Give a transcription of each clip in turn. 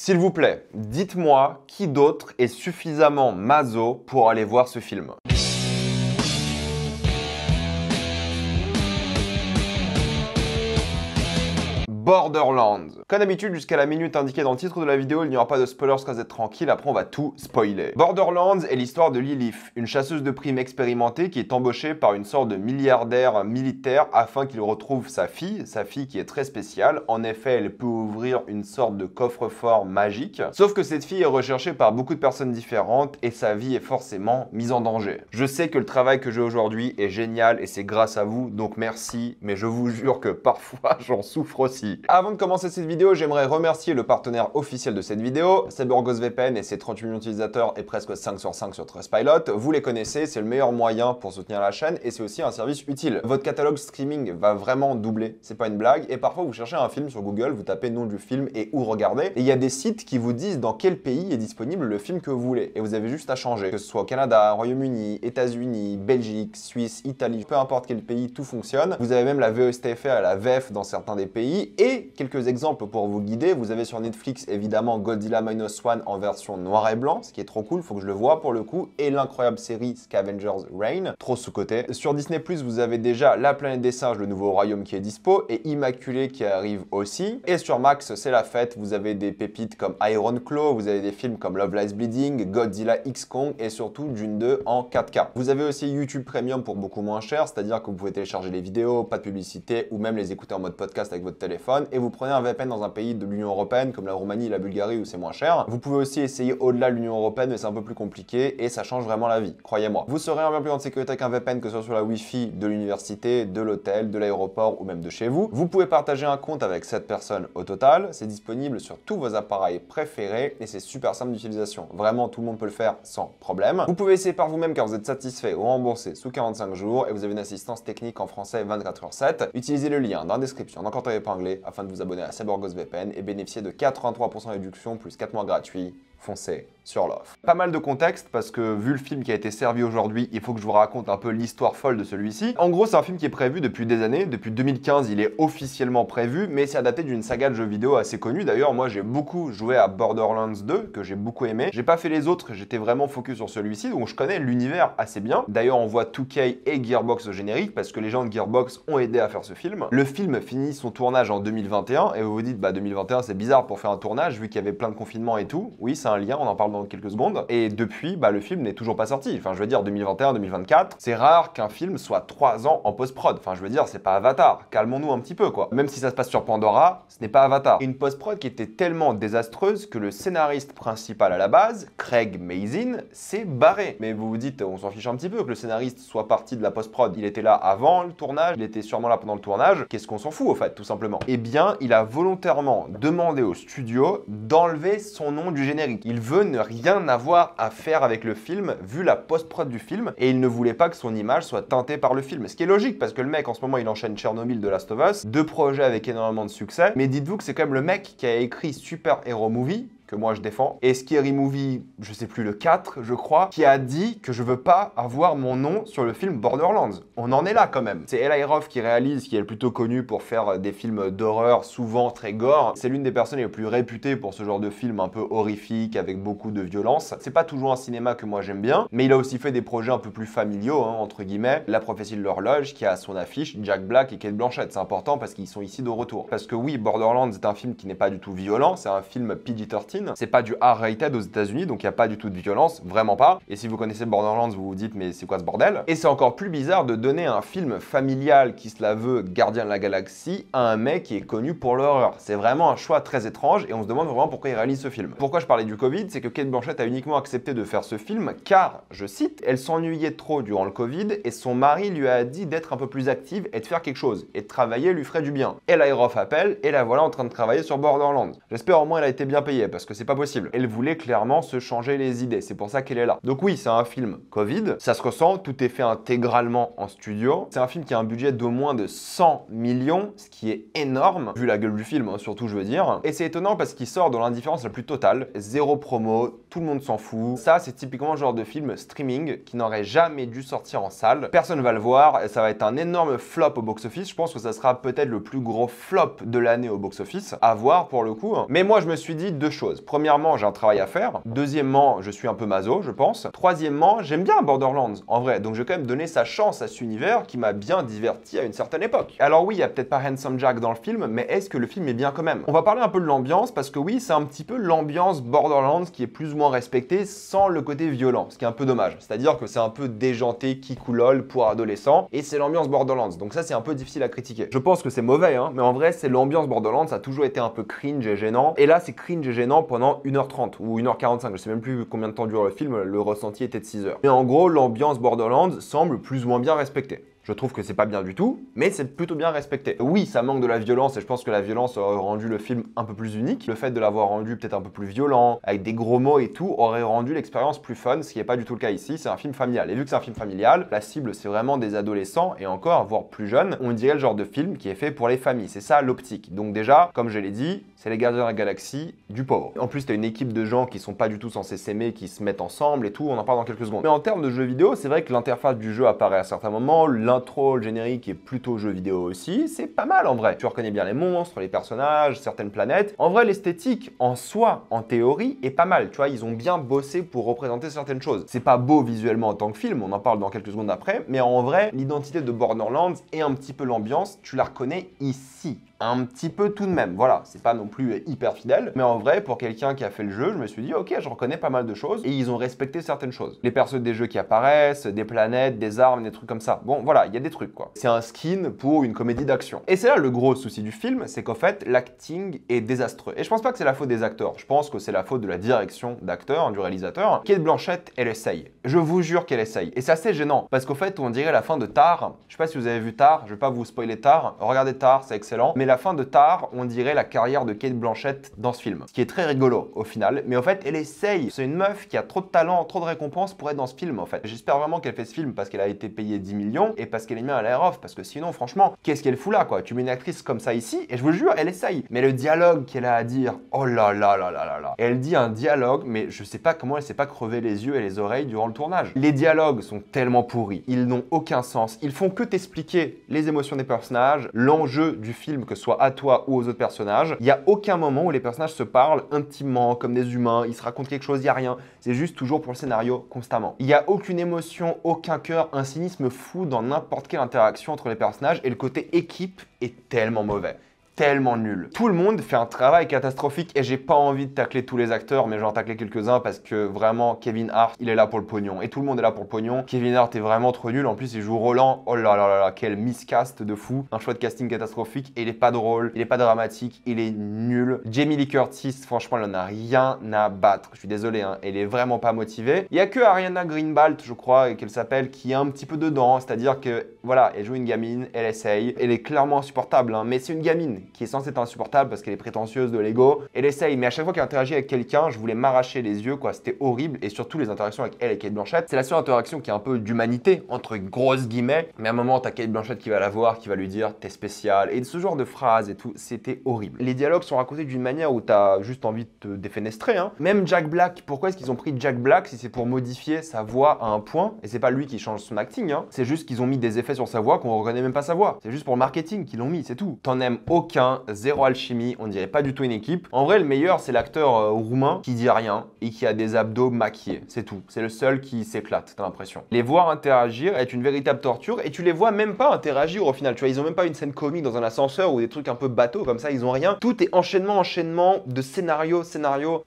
S'il vous plaît, dites-moi qui d'autre est suffisamment maso pour aller voir ce film. Borderlands. Comme d'habitude, jusqu'à la minute indiquée dans le titre de la vidéo, il n'y aura pas de spoilers, parce que vous êtes tranquille, après on va tout spoiler. Borderlands est l'histoire de Lilith, une chasseuse de primes expérimentée qui est embauchée par une sorte de milliardaire militaire afin qu'il retrouve sa fille qui est très spéciale. En effet, elle peut ouvrir une sorte de coffre-fort magique. Sauf que cette fille est recherchée par beaucoup de personnes différentes et sa vie est forcément mise en danger. Je sais que le travail que j'ai aujourd'hui est génial et c'est grâce à vous, donc merci, mais je vous jure que parfois j'en souffre aussi. Avant de commencer cette vidéo, j'aimerais remercier le partenaire officiel de cette vidéo, CyberGhostVPN et ses 38 millions d'utilisateurs et presque 5 sur 5 sur Trustpilot. Vous les connaissez, c'est le meilleur moyen pour soutenir la chaîne et c'est aussi un service utile. Votre catalogue streaming va vraiment doubler, c'est pas une blague, et parfois vous cherchez un film sur Google, vous tapez nom du film et où regarder, et il y a des sites qui vous disent dans quel pays est disponible le film que vous voulez, et vous avez juste à changer, que ce soit au Canada, Royaume-Uni, États-Unis, Belgique, Suisse, Italie, peu importe quel pays, tout fonctionne. Vous avez même la VOSTFR et la VF dans certains des pays, et quelques exemples pour vous guider. Vous avez sur Netflix évidemment Godzilla Minus One en version noir et blanc, ce qui est trop cool, faut que je le voie pour le coup, et l'incroyable série Scavengers Reign, trop sous-coté. Sur Disney+, vous avez déjà La Planète des Singes, le nouveau royaume qui est dispo, et Immaculée qui arrive aussi. Et sur Max, c'est la fête, vous avez des pépites comme Iron Claw, vous avez des films comme Love Lies Bleeding, Godzilla X Kong et surtout Dune 2 en 4K. Vous avez aussi YouTube Premium pour beaucoup moins cher, c'est-à-dire que vous pouvez télécharger les vidéos, pas de publicité, ou même les écouter en mode podcast avec votre téléphone, et vous prenez un VPN dans un pays de l'Union Européenne comme la Roumanie et la Bulgarie où c'est moins cher. Vous pouvez aussi essayer au-delà de l'Union Européenne, mais c'est un peu plus compliqué et ça change vraiment la vie, croyez-moi. Vous serez en bien plus grande sécurité avec un VPN, que ce soit sur la Wi-Fi de l'université, de l'hôtel, de l'aéroport ou même de chez vous. Vous pouvez partager un compte avec 7 personnes au total, c'est disponible sur tous vos appareils préférés et c'est super simple d'utilisation. Vraiment, tout le monde peut le faire sans problème. Vous pouvez essayer par vous-même car vous êtes satisfait ou remboursé sous 45 jours et vous avez une assistance technique en français 24h7. Utilisez le lien dans la description, dans le commentaire épinglé, afin de vous abonner à CyberGhostVPN et bénéficier de 83% de réduction plus 4 mois gratuits. Foncez sur l'offre. Pas mal de contexte parce que vu le film qui a été servi aujourd'hui, il faut que je vous raconte un peu l'histoire folle de celui-ci. En gros, c'est un film qui est prévu depuis des années. Depuis 2015, il est officiellement prévu, mais c'est adapté d'une saga de jeux vidéo assez connue. D'ailleurs, moi, j'ai beaucoup joué à Borderlands 2, que j'ai beaucoup aimé. J'ai pas fait les autres, j'étais vraiment focus sur celui-ci, donc je connais l'univers assez bien. D'ailleurs, on voit 2K et Gearbox au générique parce que les gens de Gearbox ont aidé à faire ce film. Le film finit son tournage en 2021 et vous vous dites, bah 2021, c'est bizarre pour faire un tournage vu qu'il y avait plein de confinements et tout. Oui, c'est un lien, on en parle dans quelques secondes. Et depuis, bah, le film n'est toujours pas sorti. Enfin, je veux dire, 2021, 2024, c'est rare qu'un film soit 3 ans en post-prod. Enfin, je veux dire, c'est pas Avatar. Calmons-nous un petit peu, quoi. Même si ça se passe sur Pandora, ce n'est pas Avatar. Une post-prod qui était tellement désastreuse que le scénariste principal à la base, Craig Mazin, s'est barré. Mais vous vous dites, on s'en fiche un petit peu que le scénariste soit parti de la post-prod. Il était là avant le tournage, il était sûrement là pendant le tournage. Qu'est-ce qu'on s'en fout, au fait, tout simplement? Eh bien, il a volontairement demandé au studio d'enlever son nom du générique. Il veut ne rien avoir à faire avec le film vu la post-prod du film et il ne voulait pas que son image soit teintée par le film. Ce qui est logique parce que le mec en ce moment il enchaîne Chernobyl de Last of Us, 2 projets avec énormément de succès, mais dites-vous que c'est quand même le mec qui a écrit Super Hero Movie, que moi je défends, et Scary Movie, je sais plus, le 4 je crois, qui a dit que je veux pas avoir mon nom sur le film Borderlands. On en est là quand même. C'est Eli Roth qui réalise, qui est plutôt connu pour faire des films d'horreur souvent très gore. C'est l'une des personnes les plus réputées pour ce genre de film un peu horrifique avec beaucoup de violence. C'est pas toujours un cinéma que moi j'aime bien, mais il a aussi fait des projets un peu plus familiaux, hein, entre guillemets. La prophétie de l'horloge qui a à son affiche Jack Black et Cate Blanchett. C'est important parce qu'ils sont ici de retour. Parce que oui, Borderlands est un film qui n'est pas du tout violent, c'est un film PG-13. C'est pas du R-rated aux États-Unis, donc il n'y a pas du tout de violence, vraiment pas. Et si vous connaissez Borderlands, vous vous dites mais c'est quoi ce bordel? Et c'est encore plus bizarre de donner un film familial qui se la veut gardien de la galaxie à un mec qui est connu pour l'horreur. C'est vraiment un choix très étrange et on se demande vraiment pourquoi il réalise ce film. Pourquoi je parlais du Covid, c'est que Cate Blanchett a uniquement accepté de faire ce film car, je cite, elle s'ennuyait trop durant le Covid et son mari lui a dit d'être un peu plus active et de faire quelque chose. Et de travailler lui ferait du bien. Eli Roth appelle et la voilà en train de travailler sur Borderlands. J'espère au moins elle a été bien payée parce que c'est pas possible. Elle voulait clairement se changer les idées, c'est pour ça qu'elle est là. Donc oui, c'est un film Covid, ça se ressent, tout est fait intégralement en studio. C'est un film qui a un budget d'au moins de 100 millions, ce qui est énorme, vu la gueule du film, hein, surtout je veux dire. Et c'est étonnant parce qu'il sort dans l'indifférence la plus totale, zéro promo, tout le monde s'en fout. Ça, c'est typiquement le genre de film streaming qui n'aurait jamais dû sortir en salle. Personne va le voir, et ça va être un énorme flop au box-office. Je pense que ça sera peut-être le plus gros flop de l'année au box-office, à voir pour le coup. Mais moi, je me suis dit deux choses. choses. Premièrement, j'ai un travail à faire. Deuxièmement, je suis un peu maso, je pense. Troisièmement, j'aime bien Borderlands, en vrai. Donc je vais quand même donner sa chance à cet univers qui m'a bien diverti à une certaine époque. Alors oui, il n'y a peut-être pas Handsome Jack dans le film, mais est-ce que le film est bien quand même? On va parler un peu de l'ambiance, parce que oui, c'est un petit peu l'ambiance Borderlands qui est plus ou moins respectée sans le côté violent, ce qui est un peu dommage. C'est-à-dire que c'est un peu déjanté, kikoulol pour adolescents, et c'est l'ambiance Borderlands. Donc ça, c'est un peu difficile à critiquer. Je pense que c'est mauvais, hein, mais en vrai, c'est l'ambiance Borderlands, ça a toujours été un peu cringe et gênant. Et là, c'est cringe et gênant pendant 1h30 ou 1h45. Je sais même plus combien de temps dure le film, le ressenti était de 6 heures. Mais en gros, l'ambiance Borderlands semble plus ou moins bien respectée. Je trouve que c'est pas bien du tout, mais c'est plutôt bien respecté. Oui, ça manque de la violence et je pense que la violence aurait rendu le film un peu plus unique. Le fait de l'avoir rendu peut-être un peu plus violent, avec des gros mots et tout, aurait rendu l'expérience plus fun, ce qui n'est pas du tout le cas ici. C'est un film familial. Et vu que c'est un film familial, la cible c'est vraiment des adolescents et encore, voire plus jeunes. On dirait le genre de film qui est fait pour les familles. C'est ça l'optique. Donc déjà, comme je l'ai dit, c'est les Gardiens de la Galaxie du pauvre. En plus, t'as une équipe de gens qui sont pas du tout censés s'aimer, qui se mettent ensemble et tout. On en parle dans quelques secondes. Mais en termes de jeux vidéo, c'est vrai que l'interface du jeu apparaît à certains moments. L'intro, le générique est plutôt jeu vidéo aussi. C'est pas mal en vrai. Tu reconnais bien les monstres, les personnages, certaines planètes. En vrai, l'esthétique en soi, en théorie, est pas mal. Tu vois, ils ont bien bossé pour représenter certaines choses. C'est pas beau visuellement en tant que film, on en parle dans quelques secondes après. Mais en vrai, l'identité de Borderlands et un petit peu l'ambiance, tu la reconnais ici. Un petit peu tout de même, voilà, c'est pas non plus hyper fidèle, mais en vrai, pour quelqu'un qui a fait le jeu, je me suis dit, ok, je reconnais pas mal de choses, et ils ont respecté certaines choses. Les persos des jeux qui apparaissent, des planètes, des armes, des trucs comme ça. Bon, voilà, il y a des trucs, quoi. C'est un skin pour une comédie d'action. Et c'est là le gros souci du film, c'est qu'en fait, l'acting est désastreux. Et je pense pas que c'est la faute des acteurs, je pense que c'est la faute de la direction d'acteur, du réalisateur. Kate Blanchett, elle essaye. Je vous jure qu'elle essaye. Et c'est assez gênant, parce qu'au fait, on dirait la fin de Tar. Je sais pas si vous avez vu Tar, je vais pas vous spoiler Tar. Regardez Tar, c'est excellent. Mais la fin de Tar, on dirait la carrière de Kate Blanchett dans ce film. Ce qui est très rigolo au final, mais en fait elle essaye. C'est une meuf qui a trop de talent, trop de récompenses pour être dans ce film en fait. J'espère vraiment qu'elle fait ce film parce qu'elle a été payée 10 millions et parce qu'elle est mise à l'air off, parce que sinon franchement, qu'est-ce qu'elle fout là quoi? Tu mets une actrice comme ça ici et je vous jure, elle essaye. Mais le dialogue qu'elle a à dire, oh là là là là là là. Elle dit un dialogue, mais je sais pas comment elle s'est pas crevé les yeux et les oreilles durant le tournage. Les dialogues sont tellement pourris, ils n'ont aucun sens. Ils font que t'expliquer les émotions des personnages, l'enjeu du film, que ce soit à toi ou aux autres personnages. Il n'y a aucun moment où les personnages se parlent intimement, comme des humains, ils se racontent quelque chose, il n'y a rien. C'est juste toujours pour le scénario, constamment. Il n'y a aucune émotion, aucun cœur, un cynisme fou dans n'importe quelle interaction entre les personnages et le côté équipe est tellement mauvais. Tellement nul. Tout le monde fait un travail catastrophique et j'ai pas envie de tacler tous les acteurs, mais j'en tacler quelques-uns parce que vraiment Kevin Hart, il est là pour le pognon et tout le monde est là pour le pognon. Kevin Hart est vraiment trop nul. En plus, il joue Roland. Oh là là là là, quel miscast de fou. Un choix de casting catastrophique et il est pas drôle, il est pas dramatique, il est nul. Jamie Lee Curtis, franchement, elle en a rien à battre. Je suis désolé, hein, elle est vraiment pas motivée. Il y a que Ariana Greenblatt, je crois, qu'elle s'appelle, qui est un petit peu dedans. C'est-à-dire que voilà, elle joue une gamine, elle essaye, elle est clairement insupportable, hein, mais c'est une gamine qui est censée être insupportable parce qu'elle est prétentieuse de l'ego. Elle essaye, mais à chaque fois qu'elle interagit avec quelqu'un, je voulais m'arracher les yeux, quoi. C'était horrible. Et surtout les interactions avec elle et Kate Blanchett, c'est la seule interaction qui est un peu d'humanité, entre grosses guillemets. Mais à un moment, t'as Kate Blanchett qui va la voir, qui va lui dire t'es spécial. Et ce genre de phrases et tout, c'était horrible. Les dialogues sont racontés d'une manière où t'as juste envie de te défenestrer, hein. Même Jack Black, pourquoi est-ce qu'ils ont pris Jack Black si c'est pour modifier sa voix à un point? Et c'est pas lui qui change son acting, hein. C'est juste qu'ils ont mis des effets sur sa voix qu'on reconnaît même pas sa voix. C'est juste pour le marketing qu'ils l'ont mis, c'est tout. T'en aimes aucun, zéro alchimie, on dirait pas du tout une équipe. En vrai, le meilleur, c'est l'acteur roumain qui dit rien et qui a des abdos maquillés. C'est tout. C'est le seul qui s'éclate, t'as l'impression. Les voir interagir est une véritable torture et tu les vois même pas interagir au final. Tu vois, ils ont même pas une scène comique dans un ascenseur ou des trucs un peu bateaux comme ça, ils ont rien. Tout est enchaînement de scénario.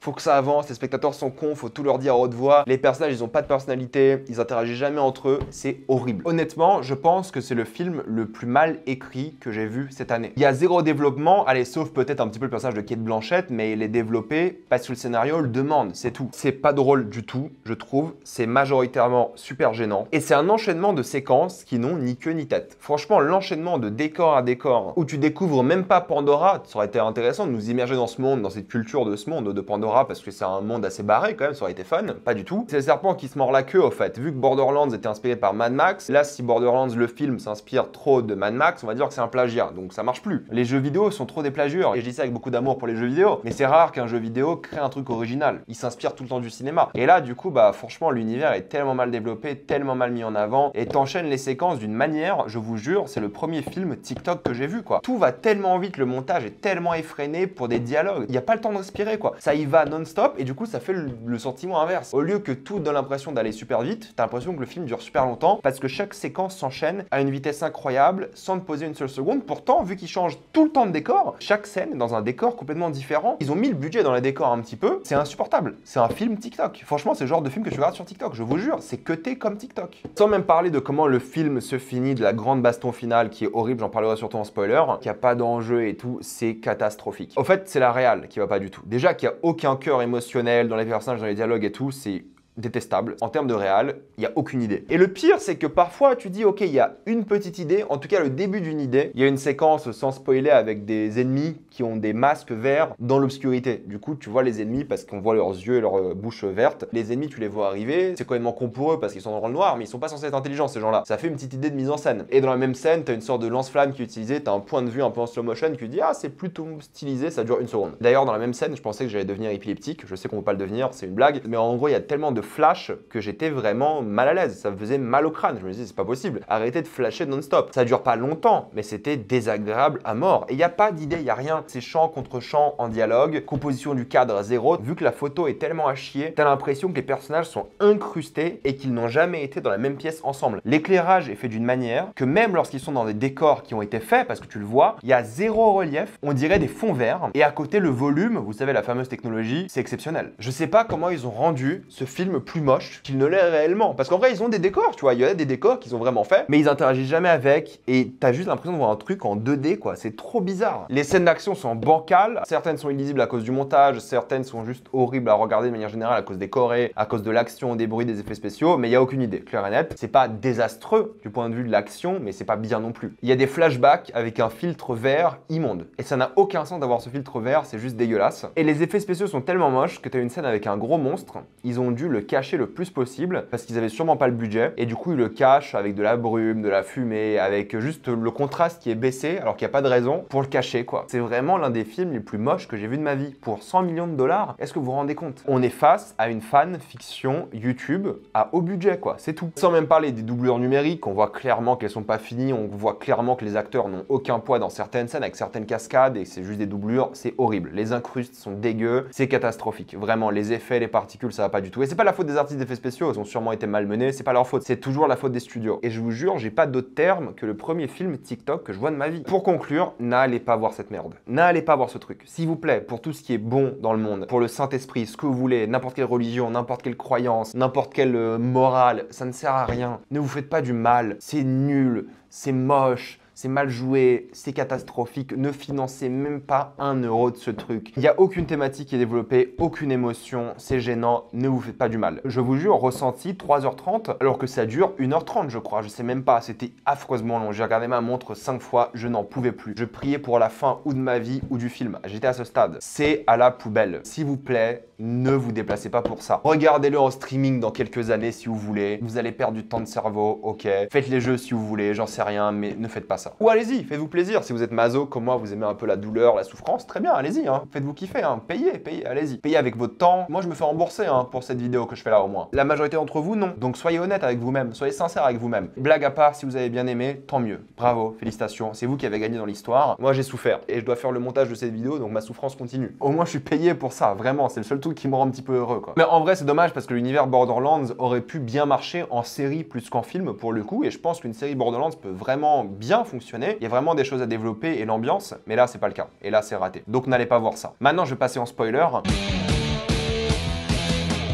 Faut que ça avance, les spectateurs sont cons, faut tout leur dire à haute voix. Les personnages, ils ont pas de personnalité, ils interagissent jamais entre eux, c'est horrible. Honnêtement, je pense que c'est le film le plus mal écrit que j'ai vu cette année. Il y a zéro développement, allez, sauf peut-être un petit peu le personnage de Kate Blanchett, mais il est développé parce que le scénario le demande, c'est tout. C'est pas drôle du tout, je trouve. C'est majoritairement super gênant. Et c'est un enchaînement de séquences qui n'ont ni queue ni tête. Franchement, l'enchaînement de décor à décor, où tu découvres même pas Pandora, ça aurait été intéressant de nous immerger dans ce monde, dans cette culture de ce monde de Pandora, parce que c'est un monde assez barré quand même, ça aurait été fun. Pas du tout. C'est le serpent qui se mord la queue, au fait. Vu que Borderlands était inspiré par Mad Max, là, si Borderlands, le film, s'inspire trop de Mad Max, on va dire que c'est un plagiat, donc ça marche plus. Les jeux vidéo sont trop des plagieurs. Et je dis ça avec beaucoup d'amour pour les jeux vidéo. Mais c'est rare qu'un jeu vidéo crée un truc original. Il s'inspire tout le temps du cinéma. Et là, du coup, bah franchement, l'univers est tellement mal développé, tellement mal mis en avant. Et t'enchaînes les séquences d'une manière, je vous jure, c'est le premier film TikTok que j'ai vu, quoi. Tout va tellement vite, le montage est tellement effréné pour des dialogues. Il n'y a pas le temps de respirer, quoi. Ça y va non-stop et du coup, ça fait le sentiment inverse. Au lieu que tout donne l'impression d'aller super vite, t'as l'impression que le film dure super longtemps parce que chaque séquence s'enchaîne à une vitesse incroyable sans te poser une seule seconde. Pourtant, vu qu'ils changent tout le temps de décor, chaque scène est dans un décor complètement différent. Ils ont mis le budget dans les décors un petit peu. C'est insupportable. C'est un film TikTok. Franchement, c'est le genre de film que tu regardes sur TikTok. Je vous jure, c'est cuté comme TikTok. Sans même parler de comment le film se finit, de la grande baston finale qui est horrible, j'en parlerai surtout en spoiler, qu'il n'y a pas d'enjeu et tout, c'est catastrophique. Au fait, c'est la réal qui va pas du tout. Déjà qu'il n'y a aucun cœur émotionnel dans les personnages, dans les dialogues et tout, c'est détestable. En termes de réal, il n'y a aucune idée. Et le pire, c'est que parfois, tu dis, ok, il y a une petite idée, en tout cas le début d'une idée. Il y a une séquence, sans spoiler, avec des ennemis qui ont des masques verts dans l'obscurité. Du coup, tu vois les ennemis parce qu'on voit leurs yeux et leur bouche verte. Les ennemis, tu les vois arriver. C'est complètement con pour eux parce qu'ils sont dans le noir, mais ils sont pas censés être intelligents, ces gens-là. Ça fait une petite idée de mise en scène. Et dans la même scène, tu as une sorte de lance-flamme qui est utilisée, tu as un point de vue un peu en slow motion qui dit, ah, c'est plutôt stylisé, ça dure une seconde. D'ailleurs, dans la même scène, je pensais que j'allais devenir épileptique. Je sais qu'on peut pas le devenir, c'est une blague. Mais en gros, il y a tellement de flash que j'étais vraiment mal à l'aise. Ça me faisait mal au crâne. Je me disais, c'est pas possible. Arrêtez de flasher non-stop. Ça dure pas longtemps, mais c'était désagréable à mort. Et il n'y a pas d'idée, il n'y a rien. C'est chant contre chant en dialogue. Composition du cadre zéro. Vu que la photo est tellement à chier, t'as l'impression que les personnages sont incrustés et qu'ils n'ont jamais été dans la même pièce ensemble. L'éclairage est fait d'une manière que même lorsqu'ils sont dans des décors qui ont été faits, parce que tu le vois, il y a zéro relief. On dirait des fonds verts. Et à côté, le volume, vous savez, la fameuse technologie, c'est exceptionnel. Je sais pas comment ils ont rendu ce film plus moche qu'il ne l'est réellement. Parce qu'en vrai, ils ont des décors, tu vois. Il y a des décors qu'ils ont vraiment fait, mais ils interagissent jamais avec. Et t'as juste l'impression de voir un truc en 2D, quoi. C'est trop bizarre. Les scènes d'action sont bancales. Certaines sont illisibles à cause du montage. Certaines sont juste horribles à regarder de manière générale à cause des chorés, à cause de l'action, des bruits, des effets spéciaux. Mais il n'y a aucune idée. Clair et net. C'est pas désastreux du point de vue de l'action, mais c'est pas bien non plus. Il y a des flashbacks avec un filtre vert immonde. Et ça n'a aucun sens d'avoir ce filtre vert. C'est juste dégueulasse. Et les effets spéciaux sont tellement moches que t'as une scène avec un gros monstre. Ils ont dû le cacher le plus possible parce qu'ils avaient sûrement pas le budget et du coup ils le cachent avec de la brume, de la fumée, avec juste le contraste qui est baissé alors qu'il n'y a pas de raison pour le cacher, quoi. C'est vraiment l'un des films les plus moches que j'ai vu de ma vie. Pour 100 millions de dollars, est-ce que vous vous rendez compte? On est face à une fan fiction YouTube à haut budget, quoi, c'est tout. Sans même parler des doublures numériques, on voit clairement qu'elles sont pas finies, on voit clairement que les acteurs n'ont aucun poids dans certaines scènes avec certaines cascades et c'est juste des doublures, c'est horrible. Les incrustes sont dégueux, c'est catastrophique. Vraiment, les effets, les particules, ça va pas du tout. Et c'est pas la faute des artistes d'effets spéciaux, ils ont sûrement été malmenés, c'est pas leur faute, c'est toujours la faute des studios. Et je vous jure, j'ai pas d'autre terme que le premier film TikTok que je vois de ma vie. Pour conclure, n'allez pas voir cette merde. N'allez pas voir ce truc. S'il vous plaît, pour tout ce qui est bon dans le monde, pour le Saint-Esprit, ce que vous voulez, n'importe quelle religion, n'importe quelle croyance, n'importe quelle morale, ça ne sert à rien. Ne vous faites pas du mal. C'est nul, c'est moche. C'est mal joué, c'est catastrophique, ne financez même pas 1 euro de ce truc. Il n'y a aucune thématique qui est développée, aucune émotion, c'est gênant, ne vous faites pas du mal. Je vous jure, ressenti 3h30 alors que ça dure 1h30 je crois, je sais même pas, c'était affreusement long. J'ai regardé ma montre 5 fois, je n'en pouvais plus. Je priais pour la fin ou de ma vie ou du film, j'étais à ce stade. C'est à la poubelle. S'il vous plaît, ne vous déplacez pas pour ça. Regardez-le en streaming dans quelques années si vous voulez. Vous allez perdre du temps de cerveau, ok. Faites les jeux si vous voulez, j'en sais rien, mais ne faites pas ça. Ou allez-y, faites-vous plaisir. Si vous êtes maso comme moi, vous aimez un peu la douleur, la souffrance, très bien, allez-y. Hein. Faites-vous kiffer, hein. Payez, allez-y. Payez avec votre temps. Moi, je me fais rembourser pour cette vidéo que je fais là au moins. La majorité d'entre vous, non. Donc soyez honnête avec vous-même, soyez sincère avec vous-même. Blague à part, si vous avez bien aimé, tant mieux. Bravo, félicitations. C'est vous qui avez gagné dans l'histoire. Moi, j'ai souffert et je dois faire le montage de cette vidéo, donc ma souffrance continue. Au moins, je suis payé pour ça. Vraiment, c'est le seul truc qui me rend un petit peu heureux, quoi. Mais en vrai, c'est dommage parce que l'univers Borderlands aurait pu bien marcher en série plus qu'en film pour le coup. Et je pense qu'une série Borderlands peut vraiment bien fonctionner. Il y a vraiment des choses à développer et l'ambiance, mais là, c'est pas le cas. Et là, c'est raté. Donc, n'allez pas voir ça. Maintenant, je vais passer en spoiler.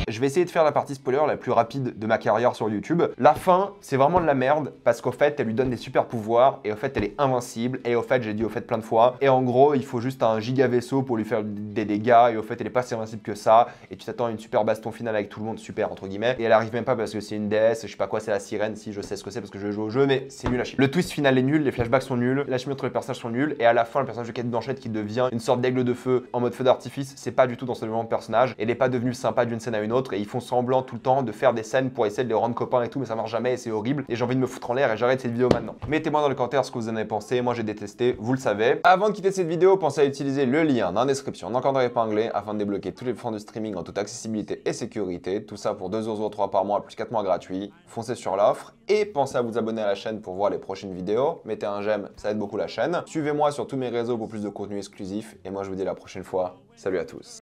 Je vais essayer de faire la partie spoiler la plus rapide de ma carrière sur YouTube. La fin, c'est vraiment de la merde parce qu'au fait, elle lui donne des super pouvoirs et au fait, elle est invincible et au fait, j'ai dit au fait plein de fois. Et en gros, il faut juste un giga vaisseau pour lui faire des dégâts et au fait, elle est pas si invincible que ça et tu t'attends à une super baston finale avec tout le monde, super entre guillemets. Et elle arrive même pas parce que c'est une déesse, je sais pas quoi, c'est la sirène, si je sais ce que c'est parce que je joue au jeu, mais c'est nul à chier. Le twist final est nul, les flashbacks sont nuls, la chimie entre les personnages sont nuls et à la fin, le personnage de Kate Blanchett qui devient une sorte d'aigle de feu en mode feu d'artifice, c'est pas du tout dans ce moment de personnage. Elle est pas devenue sympa d'une scène à une autre. autres et ils font semblant tout le temps de faire des scènes pour essayer de les rendre copains et tout, mais ça marche jamais et c'est horrible et j'ai envie de me foutre en l'air et j'arrête cette vidéo maintenant. Mettez-moi dans les commentaires ce que vous en avez pensé, moi j'ai détesté, vous le savez. Avant de quitter cette vidéo, pensez à utiliser le lien dans la description d'encadré épinglé afin de débloquer toutes les plateformes de streaming en toute accessibilité et sécurité, tout ça pour 2,03€ par mois plus 4 mois gratuits. Foncez sur l'offre et pensez à vous abonner à la chaîne pour voir les prochaines vidéos. Mettez un j'aime, ça aide beaucoup la chaîne. Suivez-moi sur tous mes réseaux pour plus de contenu exclusif et moi je vous dis à la prochaine fois. Salut à tous.